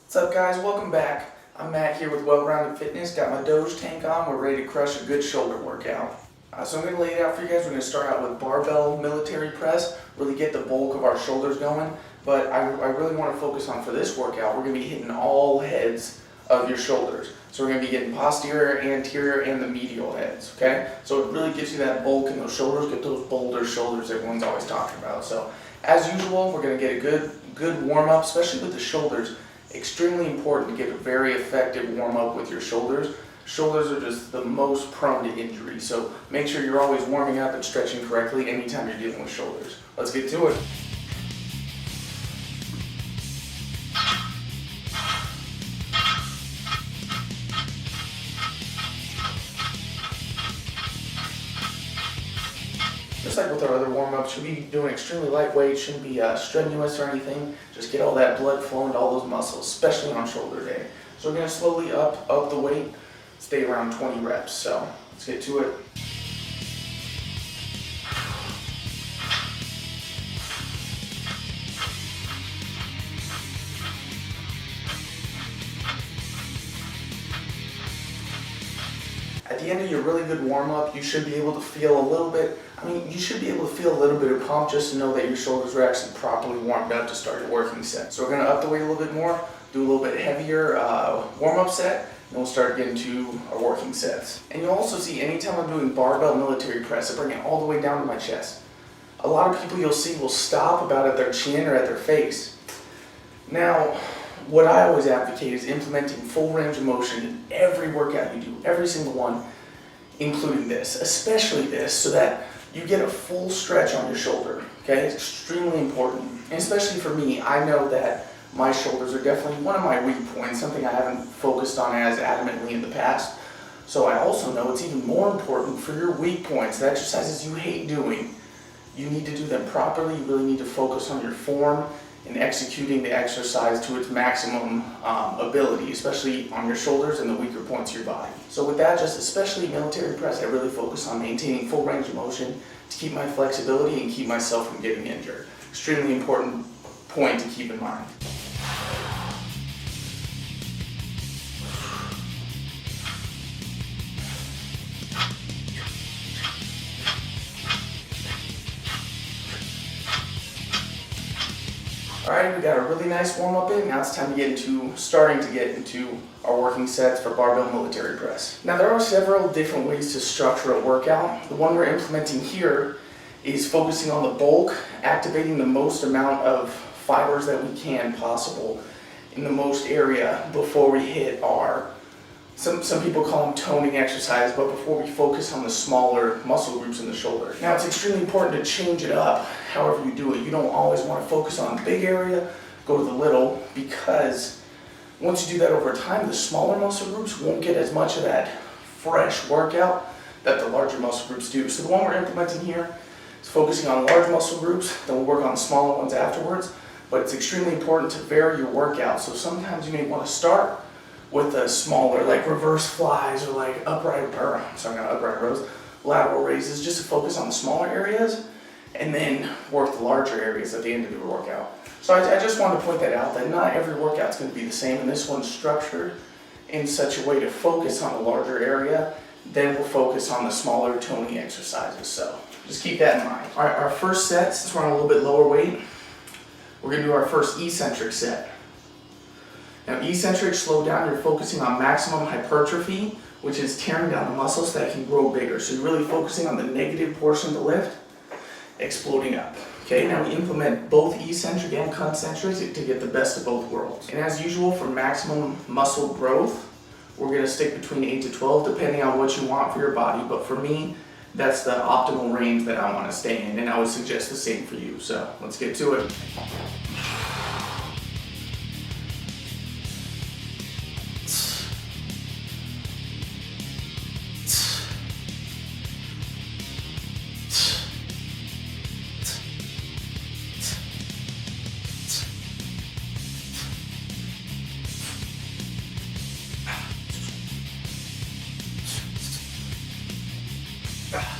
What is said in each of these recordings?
What's up, guys? Welcome back. I'm Matt here with Well-Rounded Fitness. Got my Doge tank on. We're ready to crush a good shoulder workout. So I'm going to lay it out for you guys. We're going to start out with barbell military press, really get the bulk of our shoulders going. But I really want to focus on, for this workout, we're going to be hitting all heads of your shoulders. So we're going to be getting posterior, anterior, and the medial heads, okay? So it really gives you that bulk in those shoulders, get those boulder shoulders everyone's always talking about. So as usual, we're going to get a good warm-up, especially with the shoulders. Extremely important to get a very effective warm-up with your shoulders. Shoulders are just the most prone to injury, so make sure you're always warming up and stretching correctly anytime you're dealing with shoulders. Let's get to it. Just like with our other warm-ups, should be doing extremely lightweight, shouldn't be strenuous or anything. Just get all that blood flowing to all those muscles, especially on shoulder day. So we're going to slowly up the weight, stay around 20 reps. So let's get to it. At the end of your really good warm-up, you should be able to feel a little bit, you should be able to feel a little bit of pump just to know that your shoulders are actually properly warmed up to start your working set. So we're going to up the weight a little bit more, do a little bit heavier warm-up set, and we'll start getting to our working sets. And you'll also see anytime I'm doing barbell military press, I bring it all the way down to my chest. A lot of people you'll see will stop about at their chin or at their face. Now, what I always advocate is implementing full range of motion in every workout you do, every single one, including this, especially this, so that you get a full stretch on your shoulder, okay? It's extremely important, and especially for me, I know that my shoulders are definitely one of my weak points, something I haven't focused on as adamantly in the past. So I also know it's even more important for your weak points, the exercises you hate doing, you need to do them properly. You really need to focus on your form and executing the exercise to its maximum ability, especially on your shoulders and the weaker points of your body. So with that, just especially military press, I really focus on maintaining full range of motion to keep my flexibility and keep myself from getting injured. Extremely important point to keep in mind. Alright, we got a really nice warm-up in. Now it's time to starting to get into our working sets for barbell military press. Now there are several different ways to structure a workout. The one we're implementing here is focusing on the bulk, activating the most amount of fibers that we can possible in the most area before we hit our, some people call them toning exercise, but before we focus on the smaller muscle groups in the shoulder. Now it's extremely important to change it up however you do it. You don't always want to focus on the big area, go to the little, because once you do that over time, the smaller muscle groups won't get as much of that fresh workout that the larger muscle groups do. So the one we're implementing here is focusing on large muscle groups, then we'll work on the smaller ones afterwards, but it's extremely important to vary your workout. So sometimes you may want to start with a smaller, like reverse flies or like upright rows, lateral raises, just to focus on the smaller areas and then work the larger areas at the end of your workout. So I just wanted to point that out, that not every workout's going to be the same, and this one's structured in such a way to focus on the larger area, then we'll focus on the smaller toning exercises. So just keep that in mind. All right, our first set, since we're on a little bit lower weight, we're going to do our first eccentric set. Now eccentric, slow down, you're focusing on maximum hypertrophy, which is tearing down the muscles so that can grow bigger. So you're really focusing on the negative portion of the lift, exploding up. Okay, now we implement both eccentric and concentric to get the best of both worlds. And as usual, for maximum muscle growth, we're going to stick between 8 to 12, depending on what you want for your body. But for me, that's the optimal range that I want to stay in, and I would suggest the same for you. So let's get to it.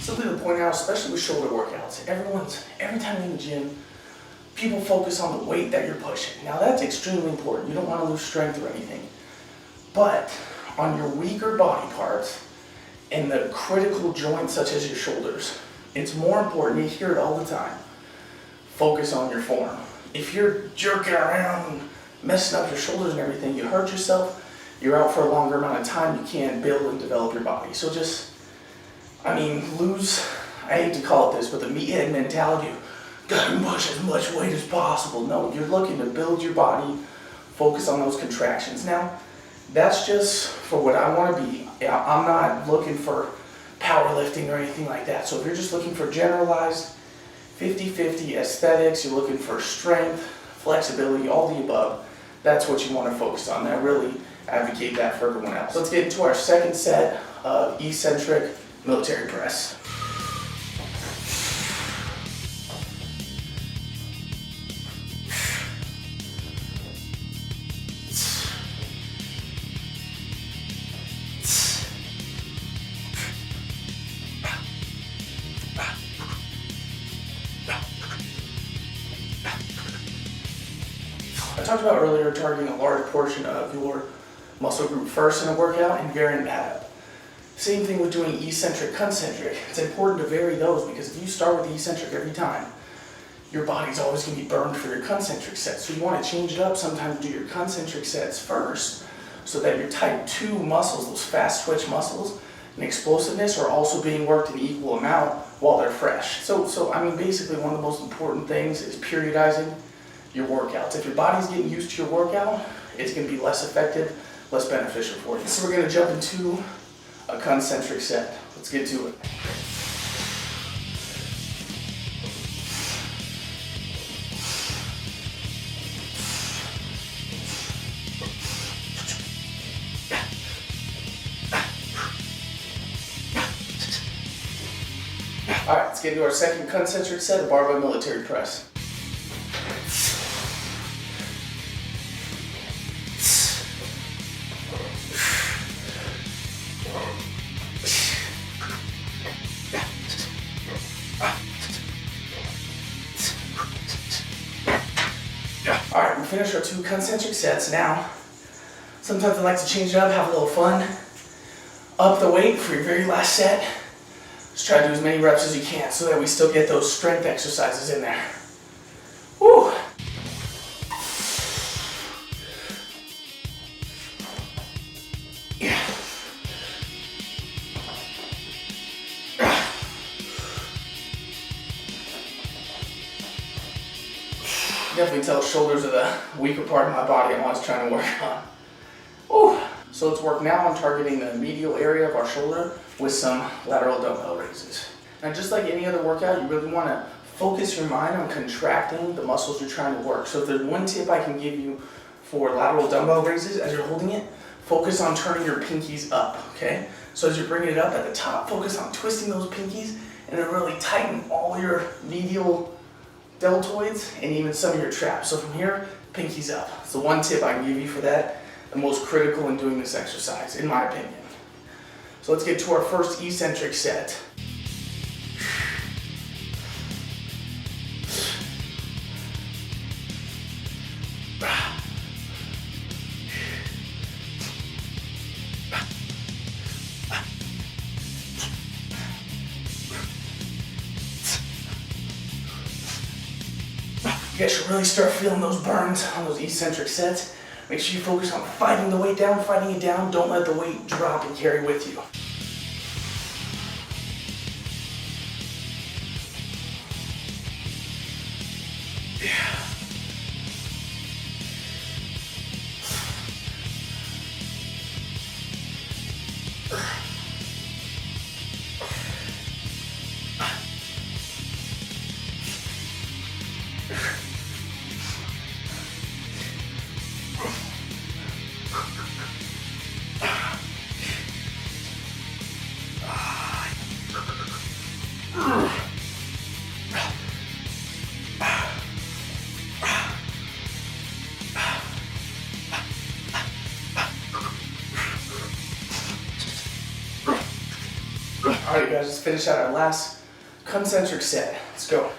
Something to point out, especially with shoulder workouts, every time you're in the gym, people focus on the weight that you're pushing. Now that's extremely important. You don't want to lose strength or anything. But on your weaker body parts and the critical joints such as your shoulders, it's more important, you hear it all the time, focus on your form. If you're jerking around and messing up your shoulders and everything, you hurt yourself, you're out for a longer amount of time, you can't build and develop your body. So just, lose, I hate to call it this, but the meathead mentality of, gotta push as much weight as possible. No, you're looking to build your body, focus on those contractions. Now, that's just for what I want to be. I'm not looking for powerlifting or anything like that. So if you're just looking for generalized 50-50 aesthetics, you're looking for strength, flexibility, all the above, that's what you want to focus on. I really advocate that for everyone else. Let's get into our second set of eccentric military press. I talked about earlier targeting a large portion of your muscle group first in a workout and varying that up. Same thing with doing eccentric, concentric. It's important to vary those because if you start with the eccentric every time, your body's always going to be burned for your concentric sets. So you want to change it up, sometimes do your concentric sets first so that your type 2 muscles, those fast twitch muscles, and explosiveness are also being worked in equal amount while they're fresh. So basically one of the most important things is periodizing your workouts. If your body's getting used to your workout, it's going to be less effective, less beneficial for you. So we're going to jump into a concentric set. Let's get to it. All right, let's get into our second concentric set of barbell military press. All right, we finished our 2 concentric sets. Now, sometimes I like to change it up, have a little fun. Up the weight for your very last set. Just try to do as many reps as you can so that we still get those strength exercises in there. Woo! Yeah. Definitely tell shoulders are the weaker part of my body I'm always trying to work on. Woo. So let's work now on targeting the medial area of our shoulder with some lateral dumbbell raises. Now just like any other workout, you really want to focus your mind on contracting the muscles you're trying to work. So if there's one tip I can give you for lateral dumbbell raises as you're holding it, focus on turning your pinkies up, okay? So as you're bringing it up at the top, focus on twisting those pinkies and then really tighten all your medial deltoids and even some of your traps. So from here, pinkies up. It's the one tip I can give you for that, the most critical in doing this exercise, in my opinion. So let's get to our first eccentric set. You guys should really start feeling those burns on those eccentric sets. Make sure you focus on fighting the weight down, fighting it down. Don't let the weight drop and carry with you. Yeah. Alright guys, let's finish out our last concentric set. Let's go.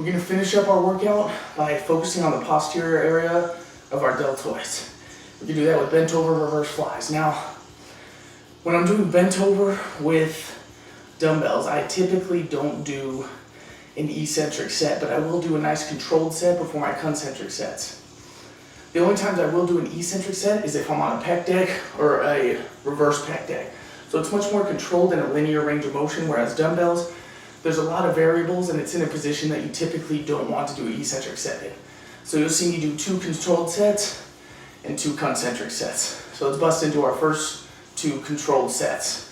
We're gonna finish up our workout by focusing on the posterior area of our deltoids. We can do that with bent over reverse flies. Now, when I'm doing bent over with dumbbells, I typically don't do an eccentric set, but I will do a nice controlled set before my concentric sets. The only times I will do an eccentric set is if I'm on a pec deck or a reverse pec deck. So it's much more controlled in a linear range of motion, whereas dumbbells, there's a lot of variables and it's in a position that you typically don't want to do an eccentric set in. So you'll see me do 2 controlled sets and 2 concentric sets. So let's bust into our first 2 controlled sets.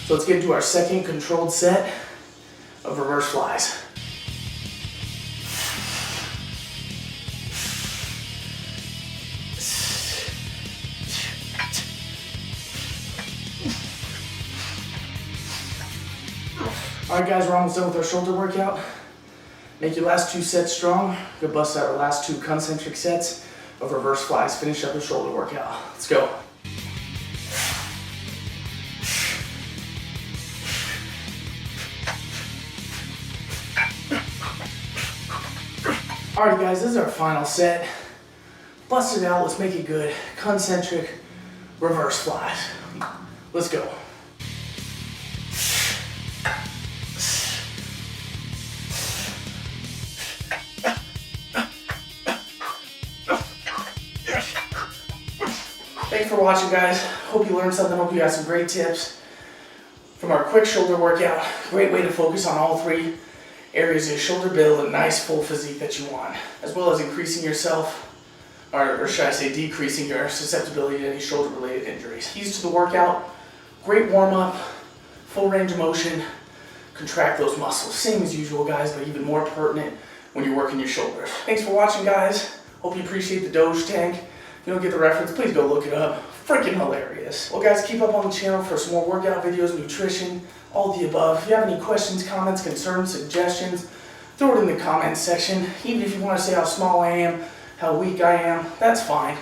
So let's get into our second controlled set of reverse flies. Alright guys, we're almost done with our shoulder workout. Make your last 2 sets strong. We'll bust out our last 2 concentric sets of reverse flies. Finish up the shoulder workout. Let's go. Alright guys, this is our final set. Bust it out, let's make it good. Concentric reverse flies. Let's go. Thanks for watching guys. Hope you learned something, hope you got some great tips from our quick shoulder workout. Great way to focus on all 3 areas of your shoulder, build a nice full physique that you want, as well as increasing yourself, or should I say decreasing your susceptibility to any shoulder related injuries. Keys to the workout: great warm up, full range of motion, contract those muscles. Same as usual guys, but even more pertinent when you're working your shoulders. Thanks for watching guys. Hope you appreciate the Doge tank. If you don't get the reference, please go look it up. Freaking hilarious. Well guys, keep up on the channel for some more workout videos, nutrition, all of the above. If you have any questions, comments, concerns, suggestions, throw it in the comments section. Even if you want to say how small I am, how weak I am, that's fine.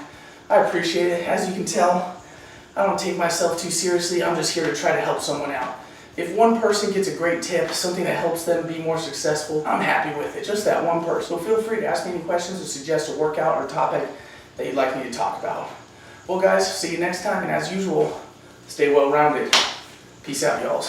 I appreciate it. As you can tell, I don't take myself too seriously. I'm just here to try to help someone out. If one person gets a great tip, something that helps them be more successful, I'm happy with it. Just that one person. So feel free to ask me any questions or suggest a workout or topic that you'd like me to talk about. Well guys, see you next time, and as usual, stay well rounded. Peace out, y'all.